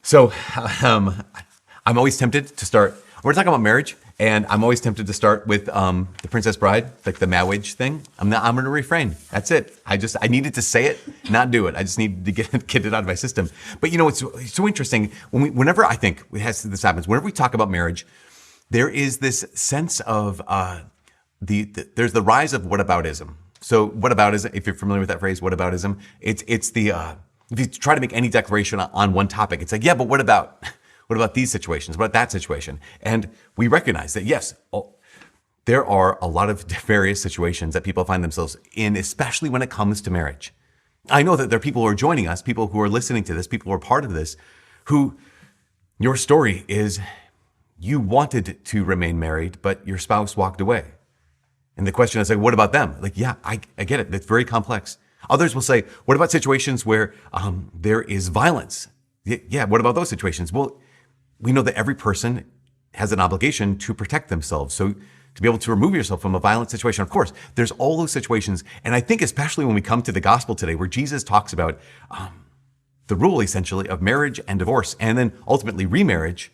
So I'm always tempted to start, we're talking about marriage, and I'm always tempted to start with the Princess Bride, like the marriage thing. I'm going to refrain. That's it. I needed to say it, not do it. I just needed to get it out of my system. But you know, it's so interesting. Whenever I think this happens, whenever we talk about marriage, there is this sense of there's the rise of whataboutism. So whataboutism, if you're familiar with that phrase, whataboutism, it's the if you try to make any declaration on one topic, it's like, yeah, but what about these situations? What about that situation? And we recognize that, yes, there are a lot of various situations that people find themselves in, especially when it comes to marriage. I know that there are people who are joining us, people who are listening to this, people who are part of this, who your story is you wanted to remain married, but your spouse walked away. And the question is like, what about them? Like, yeah, I get it. It's very complex. Others will say, what about situations where there is violence? Yeah, what about those situations? Well, we know that every person has an obligation to protect themselves. So to be able to remove yourself from a violent situation, of course, there's all those situations. And I think especially when we come to the gospel today, where Jesus talks about the rule essentially of marriage and divorce, and then ultimately remarriage,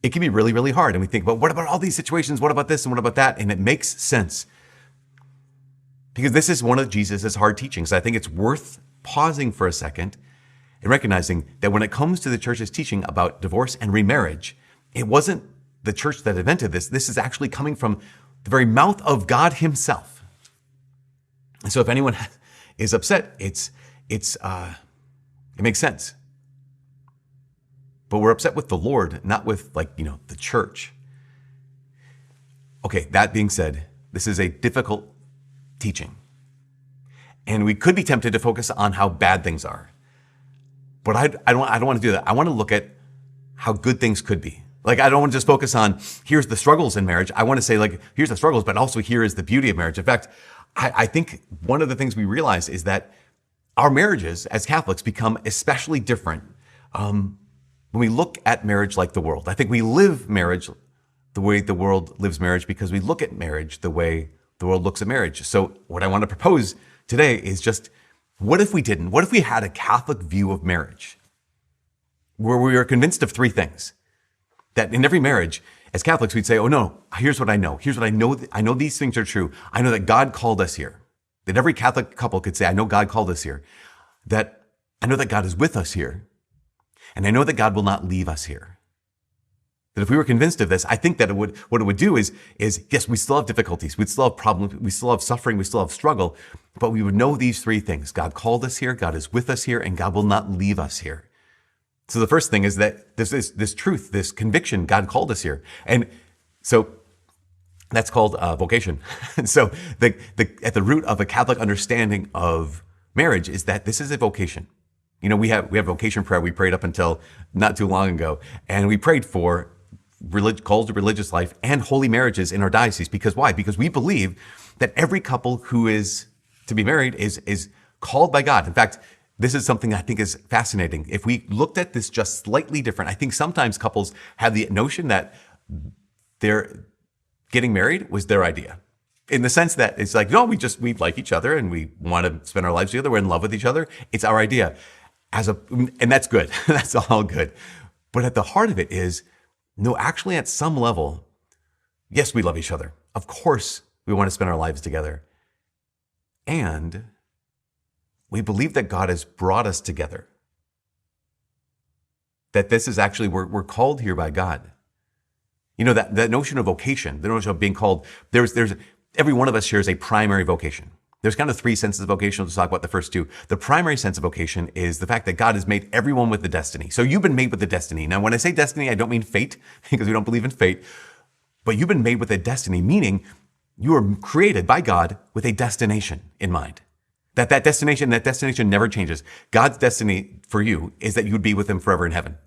it can be really, really hard. And we think, what about all these situations? What about this and what about that? And it makes sense. Because this is one of Jesus' hard teachings. I think it's worth pausing for a second and recognizing that when it comes to the church's teaching about divorce and remarriage, it wasn't the church that invented this. This is actually coming from the very mouth of God himself. And so if anyone is upset, it makes sense. But we're upset with the Lord, not with the church. Okay, that being said, this is a difficult teaching. And we could be tempted to focus on how bad things are. But I don't want to do that. I want to look at how good things could be. Like, I don't want to just focus on, here's the struggles in marriage. I want to say, like, here's the struggles, but also here is the beauty of marriage. In fact, I think one of the things we realize is that our marriages as Catholics become especially different when we look at marriage like the world. I think we live marriage the way the world lives marriage because we look at marriage the way the world looks at marriage. So what I want to propose today is just, what if we didn't? What if we had a Catholic view of marriage where we are convinced of three things? That in every marriage, as Catholics, we'd say, oh no, here's what I know. Here's what I know. I know these things are true. I know that God called us here. That every Catholic couple could say, I know God called us here. That I know that God is with us here. And I know that God will not leave us here. That if we were convinced of this, I think that what it would do is yes, we still have difficulties. We still have problems. We still have suffering. We still have struggle. But we would know these three things. God called us here. God is with us here. And God will not leave us here. So the first thing is that this truth, this conviction, God called us here. And so that's called vocation. And so at the root of a Catholic understanding of marriage is that this is a vocation. You know, we have vocation prayer. We prayed up until not too long ago. And we prayed for calls to religious life and holy marriages in our diocese. Because why? Because we believe that every couple who is to be married is called by God. In fact, this is something I think is fascinating. If we looked at this just slightly different, I think sometimes couples have the notion that their getting married was their idea. In the sense that it's like, no, we like each other and we want to spend our lives together. We're in love with each other. It's our idea. And that's good. That's all good. But at the heart of it is, no, actually at some level, yes, we love each other. Of course, we want to spend our lives together. And we believe that God has brought us together. That this is actually, we're called here by God. You know, that notion of vocation, the notion of being called, there's every one of us shares a primary vocation. There's kind of three senses of vocation. Let's talk about the first two. The primary sense of vocation is the fact that God has made everyone with a destiny. So you've been made with a destiny. Now, when I say destiny, I don't mean fate, because we don't believe in fate, but you've been made with a destiny, meaning you are created by God with a destination in mind. That destination never changes. God's destiny for you is that you would be with him forever in heaven.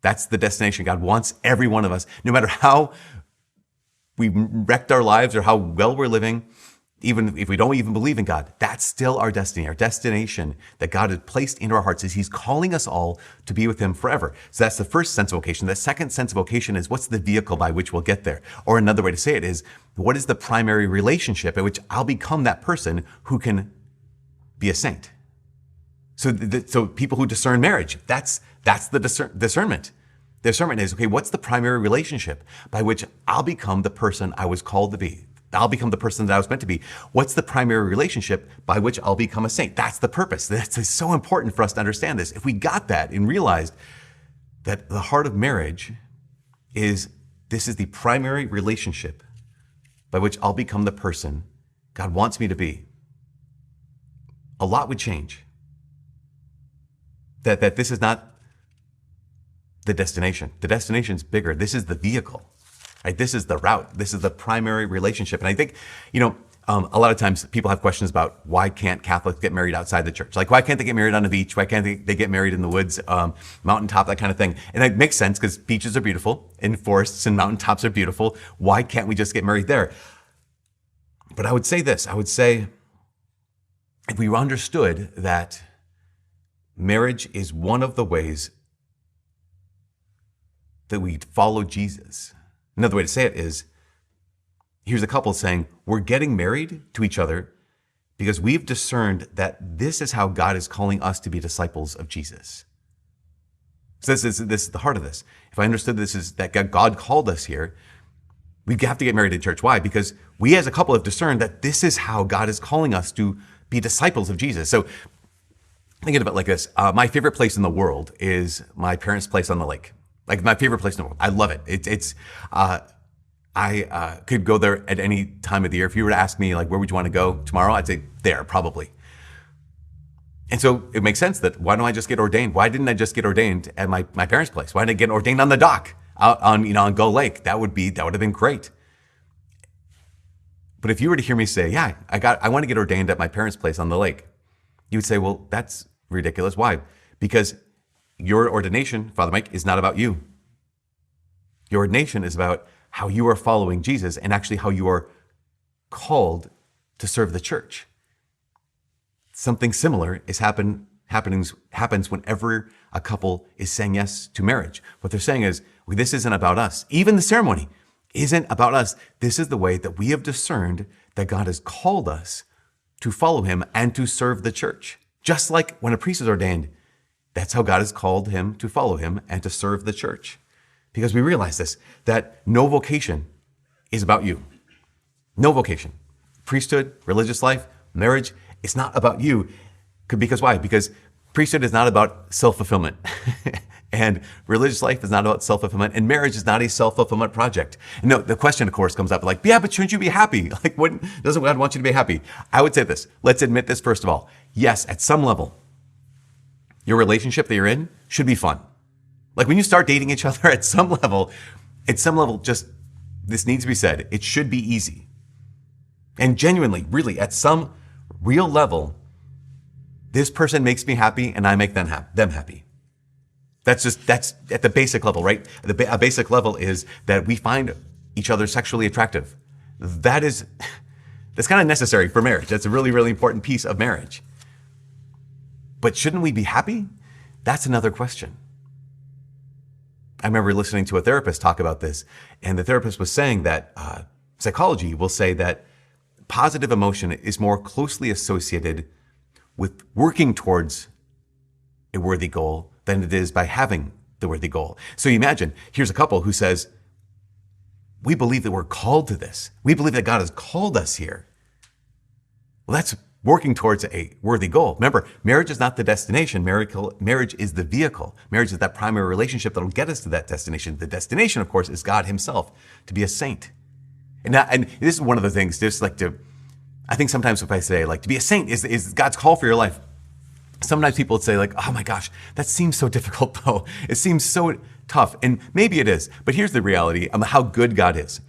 That's the destination. God wants every one of us, no matter how we wrecked our lives or how well we're living, even if we don't even believe in God, that's still our destiny. Our destination that God had placed into our hearts is he's calling us all to be with him forever. So that's the first sense of vocation. The second sense of vocation is, what's the vehicle by which we'll get there? Or another way to say it is, what is the primary relationship at which I'll become that person who can be a saint? So people who discern marriage, that's the discernment. The discernment is, okay, what's the primary relationship by which I'll become the person I was called to be? I'll become the person that I was meant to be. What's the primary relationship by which I'll become a saint? That's the purpose. That's so important for us to understand this. If we got that and realized that the heart of marriage is, this is the primary relationship by which I'll become the person God wants me to be, a lot would change. That this is not the destination. The destination's bigger. This is the vehicle, right? This is the route. This is the primary relationship. And I think, a lot of times people have questions about why can't Catholics get married outside the church? Like, why can't they get married on a beach? Why can't they get married in the woods, mountaintop, that kind of thing? And it makes sense because beaches are beautiful and forests and mountaintops are beautiful. Why can't we just get married there? But I would say this. I would say, if we understood that marriage is one of the ways that we follow Jesus. Another way to say it is, here's a couple saying, we're getting married to each other because we've discerned that this is how God is calling us to be disciples of Jesus. So this is the heart of this. If I understood this is that God called us here, we have to get married in church. Why? Because we as a couple have discerned that this is how God is calling us to be disciples of Jesus. So thinking about it like this, my favorite place in the world is my parents' place on the lake. Like, my favorite place in the world. I love it. I could go there at any time of the year. If you were to ask me, like, where would you want to go tomorrow? I'd say there, probably. And so it makes sense that why don't I just get ordained? Why didn't I just get ordained at my parents' place? Why didn't I get ordained on the dock out on Gull Lake? That would have been great. But if you were to hear me say, yeah, I want to get ordained at my parents' place on the lake, you would say, well, that's ridiculous. Why? Because your ordination, Father Mike, is not about you. Your ordination is about how you are following Jesus and actually how you are called to serve the church. Something similar happens whenever a couple is saying yes to marriage. What they're saying is, well, this isn't about us. Even the ceremony isn't about us. This is the way that we have discerned that God has called us to follow him and to serve the church. Just like when a priest is ordained, that's how God has called him to follow him and to serve the church. Because we realize this, that no vocation is about you. No vocation. Priesthood, religious life, marriage, it's not about you. Because why? Because priesthood is not about self-fulfillment. And religious life is not about self-fulfillment. And marriage is not a self-fulfillment project. And no, the question, of course, comes up like, yeah, but shouldn't you be happy? Like, doesn't God want you to be happy? I would say this. Let's admit this first of all. Yes, at some level, your relationship that you're in should be fun. Like, when you start dating each other at some level, just, this needs to be said, it should be easy. And genuinely, really, at some real level, this person makes me happy and I make them happy. That's at the basic level, right? A basic level is that we find each other sexually attractive. That's kind of necessary for marriage. That's a really, really important piece of marriage. But shouldn't we be happy? That's another question. I remember listening to a therapist talk about this, and the therapist was saying that psychology will say that positive emotion is more closely associated with working towards a worthy goal than it is by having the worthy goal. So you imagine, here's a couple who says, we believe that we're called to this. We believe that God has called us here. Well, that's working towards a worthy goal. Remember, marriage is not the destination. Marriage is the vehicle. Marriage is that primary relationship that will get us to that destination. The destination, of course, is God himself, to be a saint. And this is one of the things, I think sometimes if I say, like, to be a saint is God's call for your life, sometimes people would say, like, oh my gosh, that seems so difficult though. It seems so tough. And maybe it is, but here's the reality of how good God is.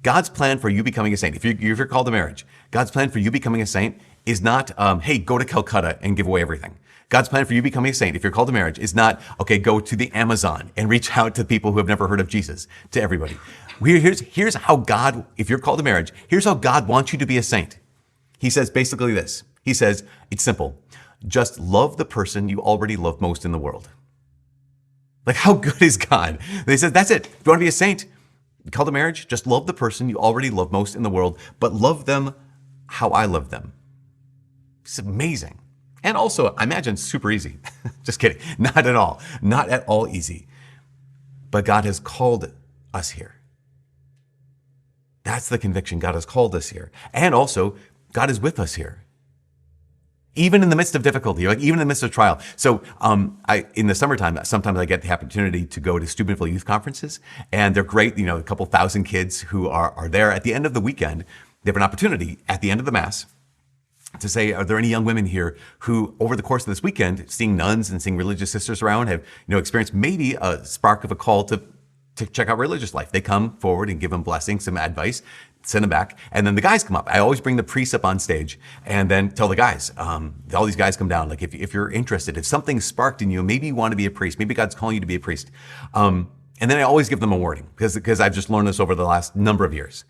God's plan for you becoming a saint, if you're called to marriage, God's plan for you becoming a saint is not, hey, go to Calcutta and give away everything. God's plan for you becoming a saint, if you're called to marriage, is not, okay, go to the Amazon and reach out to people who have never heard of Jesus, to everybody. Here's how God, if you're called to marriage, here's how God wants you to be a saint. He says basically this. He says, it's simple. Just love the person you already love most in the world. Like, how good is God? They said, that's it. If you want to be a saint, called to marriage, just love the person you already love most in the world, but love them how I love them. It's amazing. And also, I imagine super easy. Just kidding. Not at all. Not at all easy. But God has called us here. That's the conviction. God has called us here. And also, God is with us here. Even in the midst of difficulty, like even in the midst of trial. So in the summertime, sometimes I get the opportunity to go to Steubenville youth conferences, and they're great. You know, a couple thousand kids who are there at the end of the weekend. They have an opportunity at the end of the Mass to say, are there any young women here who, over the course of this weekend, seeing nuns and seeing religious sisters around, have experienced maybe a spark of a call to check out religious life? They come forward and give them blessings, some advice, send them back, and then the guys come up. I always bring the priests up on stage and then tell the guys, all these guys come down. Like if you're interested, if something's sparked in you, maybe you want to be a priest, maybe God's calling you to be a priest. And then I always give them a warning because I've just learned this over the last number of years.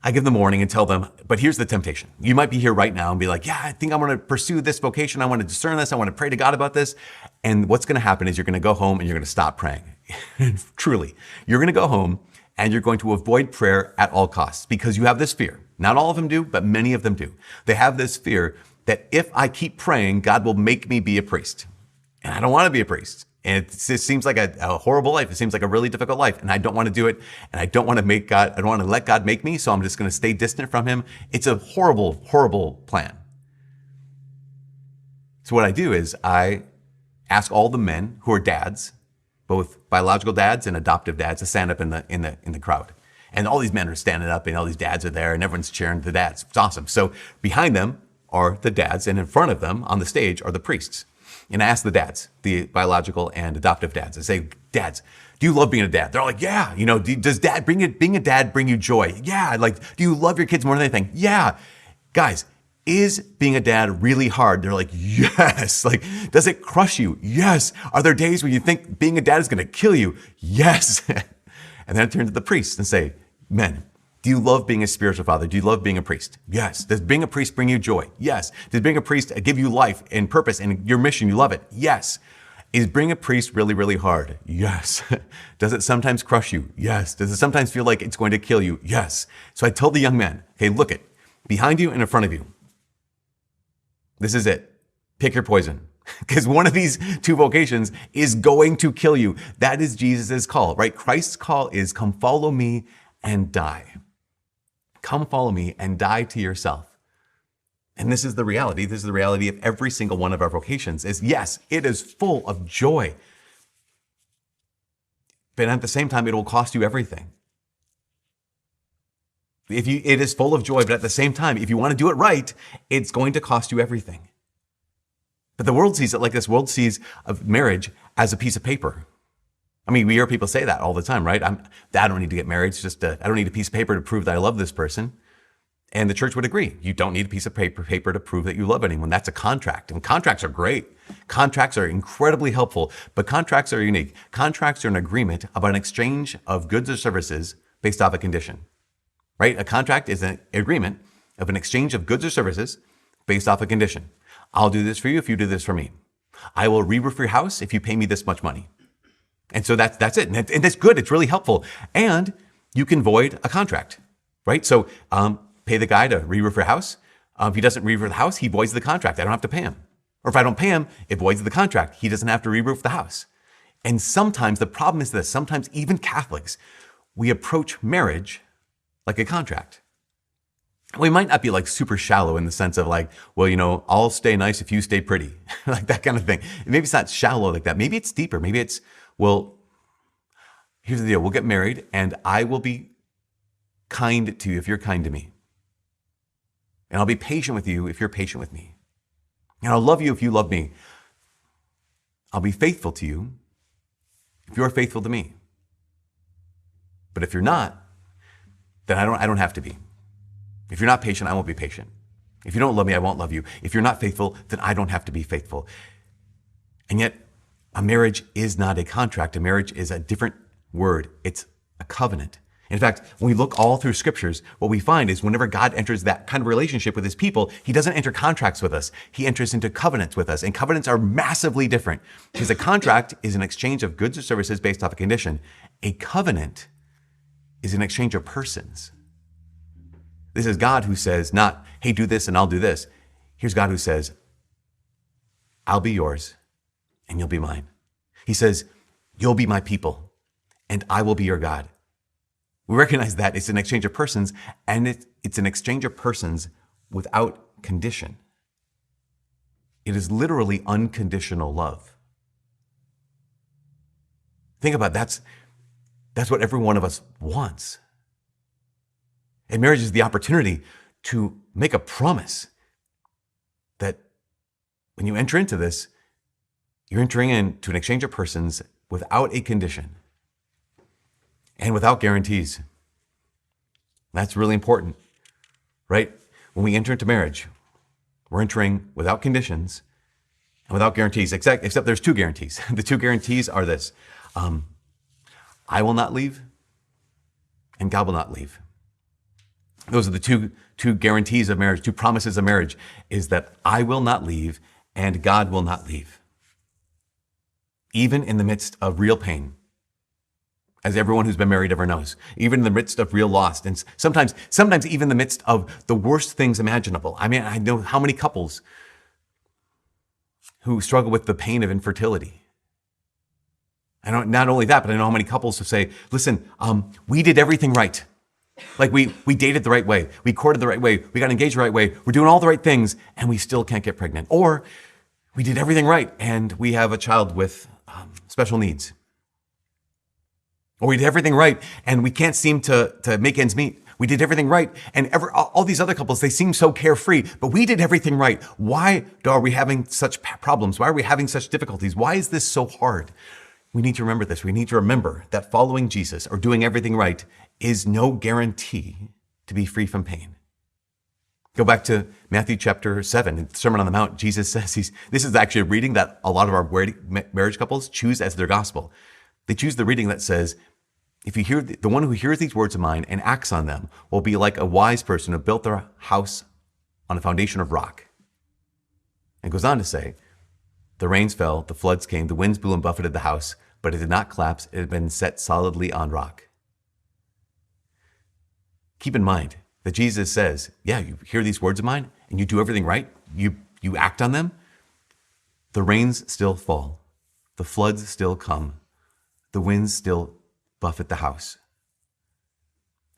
I give them a warning and tell them, but here's the temptation. You might be here right now and be like, yeah, I think I want to pursue this vocation. I want to discern this. I want to pray to God about this. And what's going to happen is you're going to go home and you're going to stop praying. Truly, you're going to go home and you're going to avoid prayer at all costs because you have this fear. Not all of them do, but many of them do. They have this fear that if I keep praying, God will make me be a priest. And I don't want to be a priest. And it seems like a horrible life. It seems like a really difficult life. And I don't want to do it. And I don't want to I don't want to let God make me. So I'm just going to stay distant from him. It's a horrible, horrible plan. So what I do is I ask all the men who are dads, both biological dads and adoptive dads, to stand up in the crowd. And all these men are standing up and all these dads are there and everyone's cheering the dads. It's awesome. So behind them are the dads and in front of them on the stage are the priests. And I ask the dads, the biological and adoptive dads, I say, dads, do you love being a dad? They're all like, yeah. Does being a dad bring you joy? Yeah. Like, do you love your kids more than anything? Yeah. Guys, is being a dad really hard? They're like, yes. Like, does it crush you? Yes. Are there days when you think being a dad is going to kill you? Yes. And then I turn to the priests and say, men, do you love being a spiritual father? Do you love being a priest? Yes. Does being a priest bring you joy? Yes. Does being a priest give you life and purpose and your mission? You love it? Yes. Is being a priest really, really hard? Yes. Does it sometimes crush you? Yes. Does it sometimes feel like it's going to kill you? Yes. So I told the young man, okay, look it, behind you and in front of you. This is it. Pick your poison. Because one of these two vocations is going to kill you. That is Jesus' call, right? Christ's call is come follow me and die. Come follow me and die to yourself. And this is the reality. This is the reality of every single one of our vocations is, yes, it is full of joy. But at the same time, it will cost you everything. It is full of joy, but at the same time, if you want to do it right, it's going to cost you everything. But the world sees it like this. The world sees of marriage as a piece of paper. I mean, we hear people say that all the time, right? I don't need to get married. It's just I don't need a piece of paper to prove that I love this person. And the church would agree. You don't need a piece of paper to prove that you love anyone. That's a contract. And contracts are great. Contracts are incredibly helpful, but contracts are unique. Contracts are an agreement about an exchange of goods or services based off a condition, right? A contract is an agreement of an exchange of goods or services based off a condition. I'll do this for you if you do this for me. I will re-roof your house if you pay me this much money. And so that's it. And that's good. It's really helpful. And you can void a contract, right? So pay the guy to re-roof your house. If he doesn't re-roof the house, he voids the contract. I don't have to pay him. Or if I don't pay him, it voids the contract. He doesn't have to re-roof the house. And sometimes the problem is this. Sometimes even Catholics, we approach marriage like a contract. We might not be like super shallow in the sense of like, well, I'll stay nice if you stay pretty, like that kind of thing. Maybe it's not shallow like that. Maybe it's deeper. Maybe it's, well, here's the deal. We'll get married and I will be kind to you if you're kind to me. And I'll be patient with you if you're patient with me. And I'll love you if you love me. I'll be faithful to you if you're faithful to me. But if you're not, then I don't have to be. If you're not patient, I won't be patient. If you don't love me, I won't love you. If you're not faithful, then I don't have to be faithful. And yet, a marriage is not a contract. A marriage is a different word. It's a covenant. In fact, when we look all through scriptures, what we find is whenever God enters that kind of relationship with his people, he doesn't enter contracts with us. He enters into covenants with us. And covenants are massively different because a contract is an exchange of goods or services based off a condition. A covenant is an exchange of persons. This is God who says not, hey, do this and I'll do this. Here's God who says, I'll be yours and you'll be mine. He says, you'll be my people and I will be your God. We recognize that it's an exchange of persons, and it's an exchange of persons without condition. It is literally unconditional love. Think about it. That's what every one of us wants. And marriage is the opportunity to make a promise that when you enter into this, you're entering into an exchange of persons without a condition and without guarantees. That's really important, right? When we enter into marriage, we're entering without conditions and without guarantees, except there's two guarantees. The two guarantees are this. I will not leave and God will not leave. Those are the two guarantees of marriage, two promises of marriage, is that I will not leave and God will not leave. Even in the midst of real pain, as everyone who's been married ever knows, even in the midst of real loss, and sometimes even in the midst of the worst things imaginable. I mean, I know how many couples who struggle with the pain of infertility. I know not only that, but I know how many couples who say, listen, we did everything right. Like we dated the right way, we courted the right way, we got engaged the right way, we're doing all the right things, and we still can't get pregnant. Or we did everything right, and we have a child with special needs. Or we did everything right, and we can't seem to make ends meet. We did everything right, and all these other couples, they seem so carefree, but we did everything right. Why are we having such problems? Why are we having such difficulties? Why is this so hard? We need to remember this. We need to remember that following Jesus or doing everything right is no guarantee to be free from pain. Go back to Matthew chapter 7, in the Sermon on the Mount. Jesus says, this is actually a reading that a lot of our marriage couples choose as their gospel. They choose the reading that says, if you hear the one who hears these words of mine and acts on them will be like a wise person who built their house on a foundation of rock. And goes on to say, the rains fell, the floods came, the winds blew and buffeted the house, but it did not collapse. It had been set solidly on rock. Keep in mind that Jesus says, yeah, you hear these words of mine and you do everything right. You act on them. The rains still fall. The floods still come. The winds still buffet the house.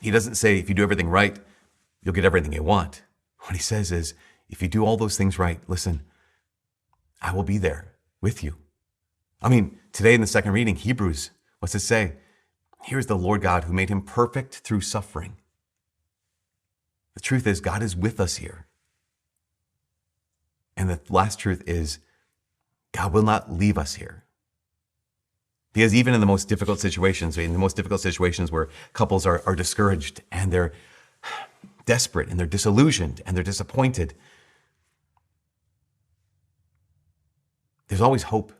He doesn't say if you do everything right, you'll get everything you want. What he says is, if you do all those things right, listen, I will be there with you. I mean, today in the second reading, Hebrews, what's it say? Here's the Lord God who made him perfect through suffering. The truth is, God is with us here. And the last truth is, God will not leave us here. Because even in the most difficult situations, where couples are discouraged and they're desperate and they're disillusioned and they're disappointed, there's always hope.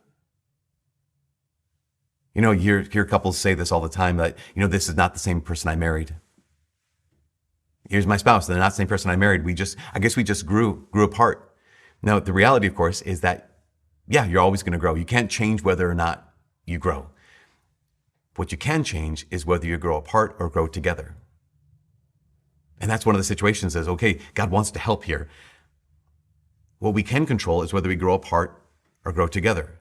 You know, you hear couples say this all the time, that, this is not the same person I married. Here's my spouse, they're not the same person I married. I guess we just grew apart. Now, the reality, of course, is that, yeah, you're always going to grow. You can't change whether or not you grow. What you can change is whether you grow apart or grow together. And that's one of the situations is, okay, God wants to help here. What we can control is whether we grow apart or grow together.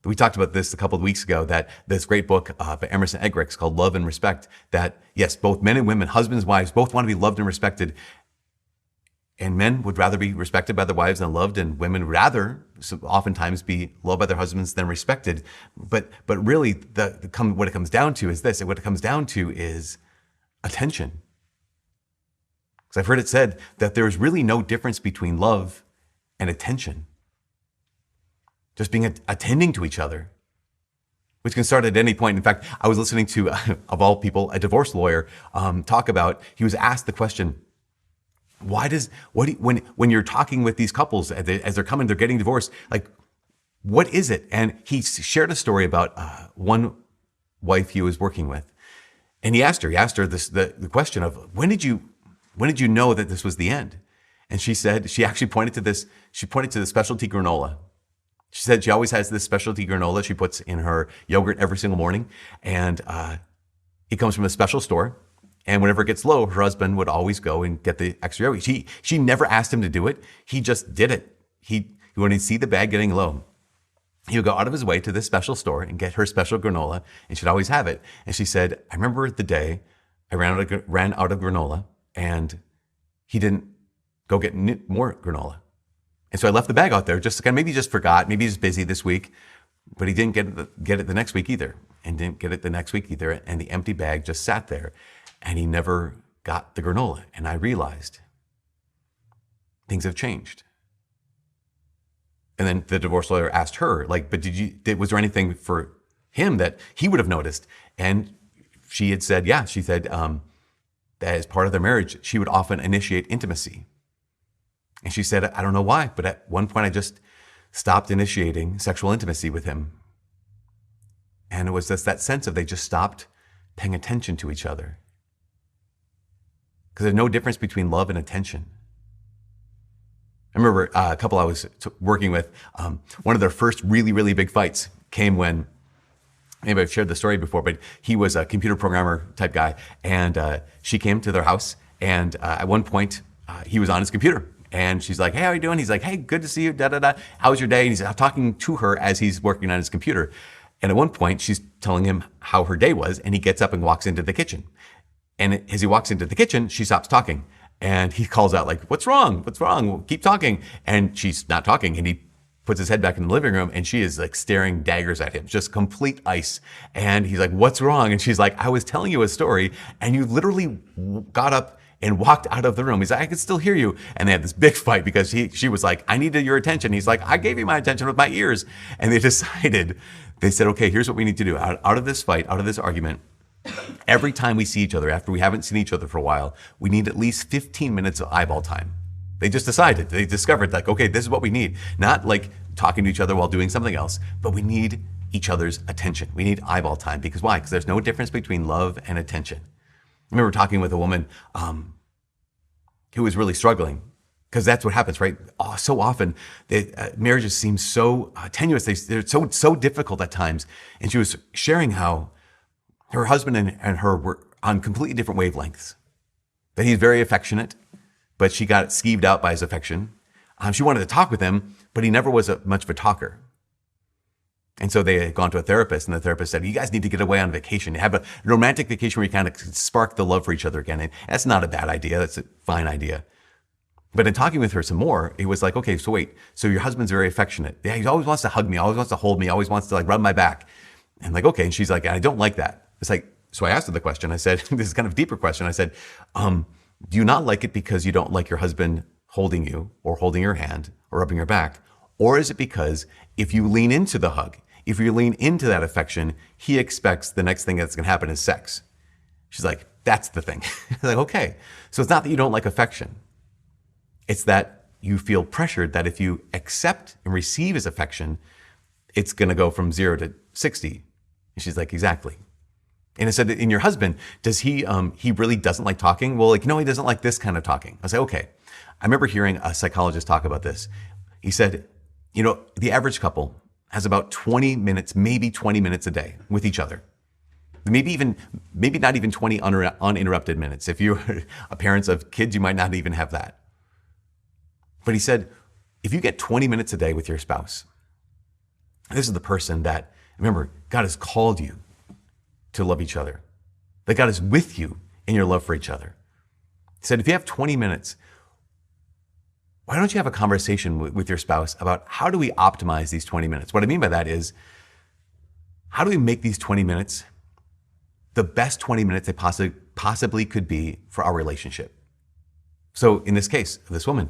We talked about this a couple of weeks ago, that this great book by Emerson Eggerichs called Love and Respect, that yes, both men and women, husbands, wives, both want to be loved and respected. And men would rather be respected by their wives than loved, and women would rather oftentimes be loved by their husbands than respected. But really, what it comes down to is this. What it comes down to is attention. Because I've heard it said that there is really no difference between love and attention. Just being attending to each other, which can start at any point. In fact, I was listening to, of all people, a divorce lawyer talk about, he was asked the question, when you're talking with these couples as they're getting divorced, like, what is it? And he shared a story about one wife he was working with, and he asked her the question of, when did you know that this was the end? And she said, she actually pointed to the specialty granola. She said she always has this specialty granola she puts in her yogurt every single morning, and it comes from a special store. And whenever it gets low, her husband would always go and get the extra yogurt. She never asked him to do it. He just did it. He when he'd see the bag getting low, he would go out of his way to this special store and get her special granola, and she'd always have it. And she said, I remember the day I ran out of granola, and he didn't go get more granola. And so I left the bag out there, maybe just forgot, maybe he's busy this week, but he didn't get it the next week either, and didn't get it the next week either. And the empty bag just sat there, and he never got the granola. And I realized things have changed. And then the divorce lawyer asked her, but was there anything for him that he would have noticed? And she had said, yeah, she said that as part of their marriage, she would often initiate intimacy. And she said, I don't know why, but at one point I just stopped initiating sexual intimacy with him. And it was just that sense of they just stopped paying attention to each other. Because there's no difference between love and attention. I remember a couple I was working with, one of their first really, really big fights came when, maybe I've shared the story before, but he was a computer programmer type guy. And she came to their house. And at one point, he was on his computer. And she's like, hey, how are you doing? He's like, hey, good to see you, da-da-da. How was your day? And he's talking to her as he's working on his computer. And at one point, she's telling him how her day was. And he gets up and walks into the kitchen. And as he walks into the kitchen, she stops talking. And he calls out like, what's wrong? What's wrong? Well, keep talking. And she's not talking. And he puts his head back in the living room, and she is like staring daggers at him, just complete ice. And he's like, what's wrong? And she's like, I was telling you a story, and you literally got up and walked out of the room. He's like, I can still hear you. And they had this big fight because she was like, I needed your attention. He's like, I gave you my attention with my ears. And they said, okay, here's what we need to do. Out of this fight, out of this argument, every time we see each other, after we haven't seen each other for a while, we need at least 15 minutes of eyeball time. They just decided, they discovered like, okay, this is what we need. Not like talking to each other while doing something else, but we need each other's attention. We need eyeball time. Because why? Because there's no difference between love and attention. I remember talking with a woman who was really struggling, because that's what happens, right? Oh, so often, marriages seem so tenuous. They're so difficult at times. And she was sharing how her husband and her were on completely different wavelengths. That he's very affectionate, but she got skeeved out by his affection. She wanted to talk with him, but he never was much of a talker. And so they had gone to a therapist, and the therapist said, you guys need to get away on vacation. Have a romantic vacation where you kind of spark the love for each other again. And that's not a bad idea. That's a fine idea. But in talking with her some more, it was like, okay, so wait, so your husband's very affectionate. Yeah, he always wants to hug me, always wants to hold me, always wants to like rub my back. And like, okay. And she's like, I don't like that. It's like, so I asked her the question. I said, this is kind of a deeper question. I said, do you not like it because you don't like your husband holding you or holding your hand or rubbing your back? Or is it because if you lean into the hug, if you lean into that affection, he expects the next thing that's going to happen is sex? She's like, that's the thing. Like, okay. So it's not that you don't like affection. It's that you feel pressured that if you accept and receive his affection, it's going to go from 0 to 60. And she's like, exactly. And I said, in your husband, does he really doesn't like talking? Well, like, no, he doesn't like this kind of talking. I said, okay. I remember hearing a psychologist talk about this. He said, the average couple has about 20 minutes, maybe 20 minutes a day with each other. Maybe not even 20 uninterrupted minutes. If you're parents of kids, you might not even have that. But he said, if you get 20 minutes a day with your spouse, this is the person that, remember, God has called you to love each other. That God is with you in your love for each other. He said, if you have 20 minutes, why don't you have a conversation with your spouse about how do we optimize these 20 minutes? What I mean by that is, how do we make these 20 minutes the best 20 minutes they possibly could be for our relationship? So in this case, this woman,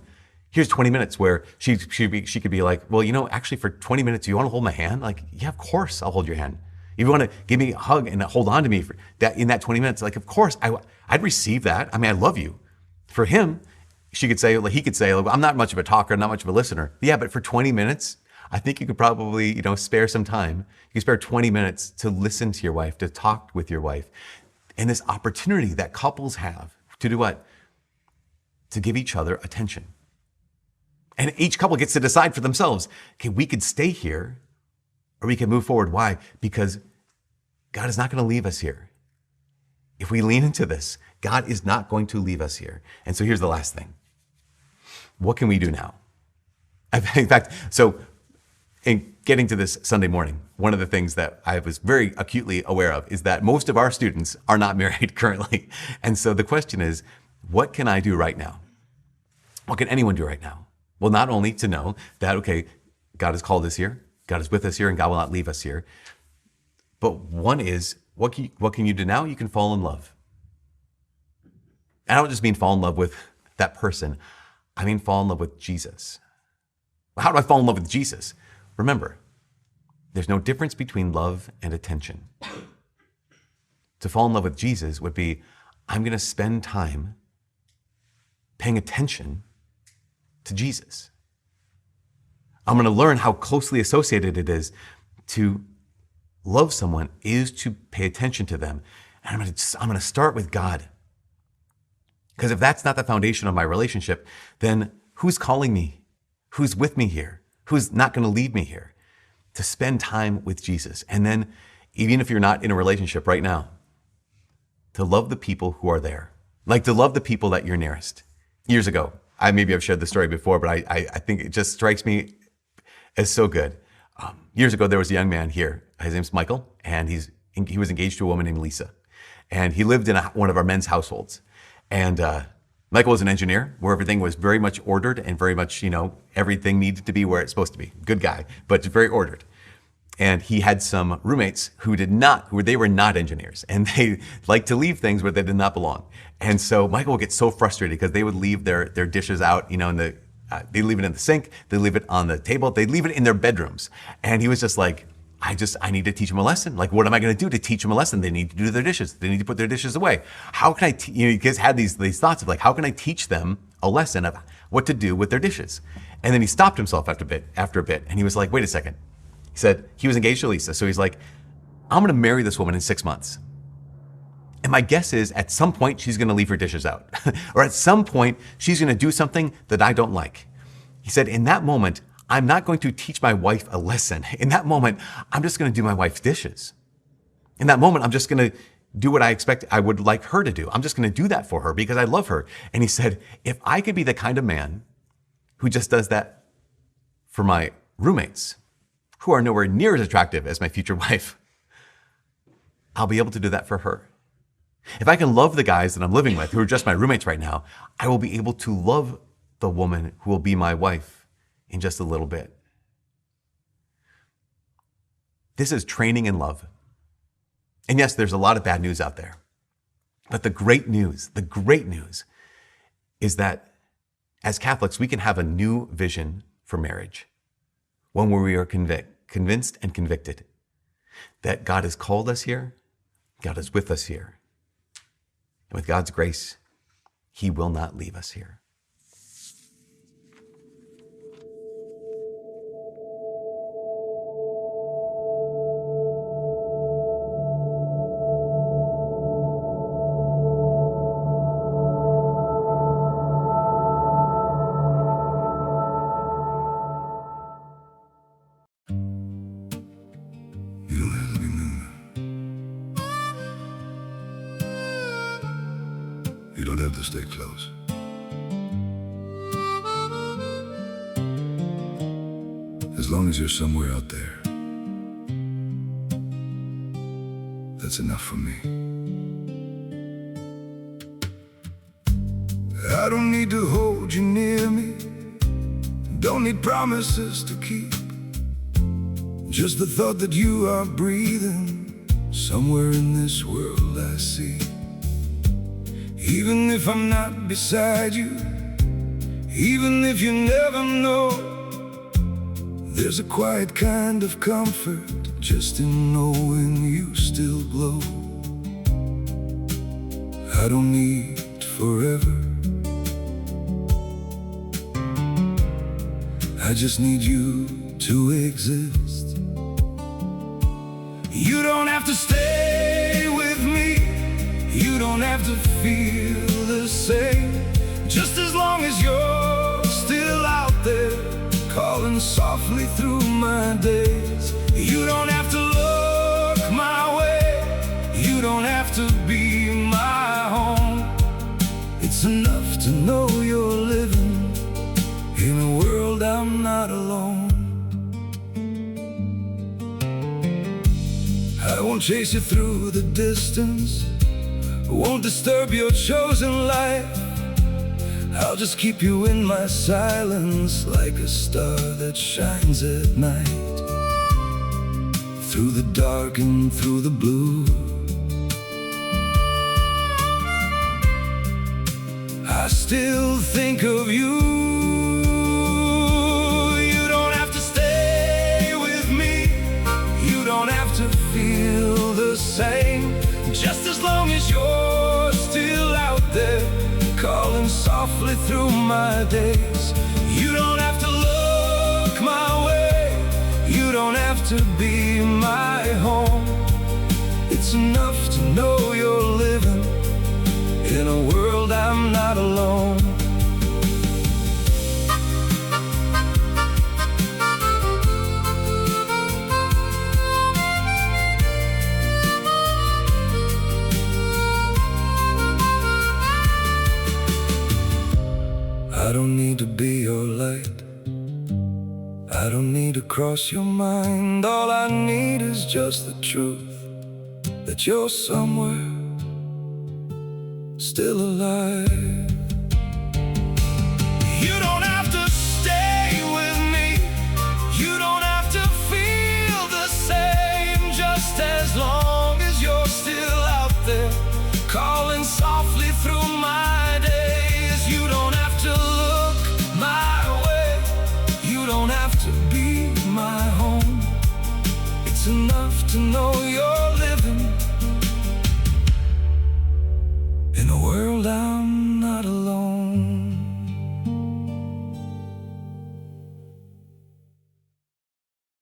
here's 20 minutes where she could be like, well, actually for 20 minutes, you want to hold my hand? Like, yeah, of course I'll hold your hand. If you want to give me a hug and hold on to me for that in that 20 minutes, like, of course I'd receive that. I mean, I love you. For him, he could say, I'm not much of a talker, not much of a listener. Yeah, but for 20 minutes, I think you could probably, spare some time. You can spare 20 minutes to listen to your wife, to talk with your wife. And this opportunity that couples have to do what? To give each other attention. And each couple gets to decide for themselves, okay, we could stay here or we can move forward. Why? Because God is not going to leave us here. If we lean into this, God is not going to leave us here. And so here's the last thing. What can we do now? In fact, so in getting to this Sunday morning, one of the things that I was very acutely aware of is that most of our students are not married currently. And so the question is, what can I do right now? What can anyone do right now? Well, not only to know that, okay, God has called us here, God is with us here, and God will not leave us here. But one is, what can you do now? You can fall in love. And I don't just mean fall in love with that person. I mean fall in love with Jesus. How do I fall in love with Jesus? Remember, there's no difference between love and attention. To fall in love with Jesus would be, I'm going to spend time paying attention to Jesus. I'm going to learn how closely associated it is to love someone is to pay attention to them. And I'm going to start with God. Because if that's not the foundation of my relationship, then who's calling me? Who's with me here? Who's not going to leave me here? To spend time with Jesus. And then, even if you're not in a relationship right now, to love the people who are there. Like to love the people that you're nearest. Years ago, maybe I've shared this story before, but I think it just strikes me as so good. Years ago, there was a young man here. His name's Michael, and he was engaged to a woman named Lisa. And he lived in one of our men's households. And Michael was an engineer where everything was very much ordered and very much, everything needed to be where it's supposed to be. Good guy, but very ordered. And he had some roommates who they were not engineers, and they liked to leave things where they did not belong. And so Michael would get so frustrated because they would leave their dishes out, they leave it in the sink, they leave it on the table, they leave it in their bedrooms. And he was just like, I need to teach them a lesson. Like, what am I going to do to teach them a lesson? They need to do their dishes. They need to put their dishes away. How can I, you guys had these thoughts of like, how can I teach them a lesson of what to do with their dishes? And then he stopped himself after a bit, and he was like, wait a second. He said, he was engaged to Lisa. So he's like, I'm going to marry this woman in 6 months. And my guess is at some point, she's going to leave her dishes out. Or at some point, she's going to do something that I don't like. He said, in that moment, I'm not going to teach my wife a lesson. In that moment, I'm just going to do my wife's dishes. In that moment, I'm just going to do what I would like her to do. I'm just going to do that for her because I love her. And he said, if I could be the kind of man who just does that for my roommates, who are nowhere near as attractive as my future wife, I'll be able to do that for her. If I can love the guys that I'm living with, who are just my roommates right now, I will be able to love the woman who will be my wife in just a little bit. This is training in love. And yes, there's a lot of bad news out there. But the great news is that as Catholics, we can have a new vision for marriage. One where we are convinced and convicted that God has called us here, God is with us here. And with God's grace, He will not leave us here. You don't have to stay close. As long as you're somewhere out there, that's enough for me. I don't need to hold you near me, don't need promises to keep. Just the thought that you are breathing somewhere in this world I see. Even if I'm not beside you, even if you never know, there's a quiet kind of comfort just in knowing you still glow. I don't need forever, I just need you to exist. You don't have to stay with me, you don't have to feel the same. Just as long as you're still out there, calling softly through my days. You don't have to look my way, you don't have to be my home. It's enough to know you're living in a world I'm not won't chase you through the distance, won't disturb your chosen life. I'll just keep you in my silence, like a star that shines at night. Through the dark and through the blue, I still think of you. You don't have to stay with me, you don't have to feel the same. Just as long as you're still out there, calling softly through my days. You don't have to look my way, you don't have to be my home. It's enough to know you're living in a world I'm not alone. I don't need to be your light, I don't need to cross your mind. All I need is just the truth that you're somewhere still alive. You don't have to stay with me, you don't have to feel the same. Just as long as you're still out there, calling softly through my days. You don't have to look my way, you don't have to be my home. It's enough to know you're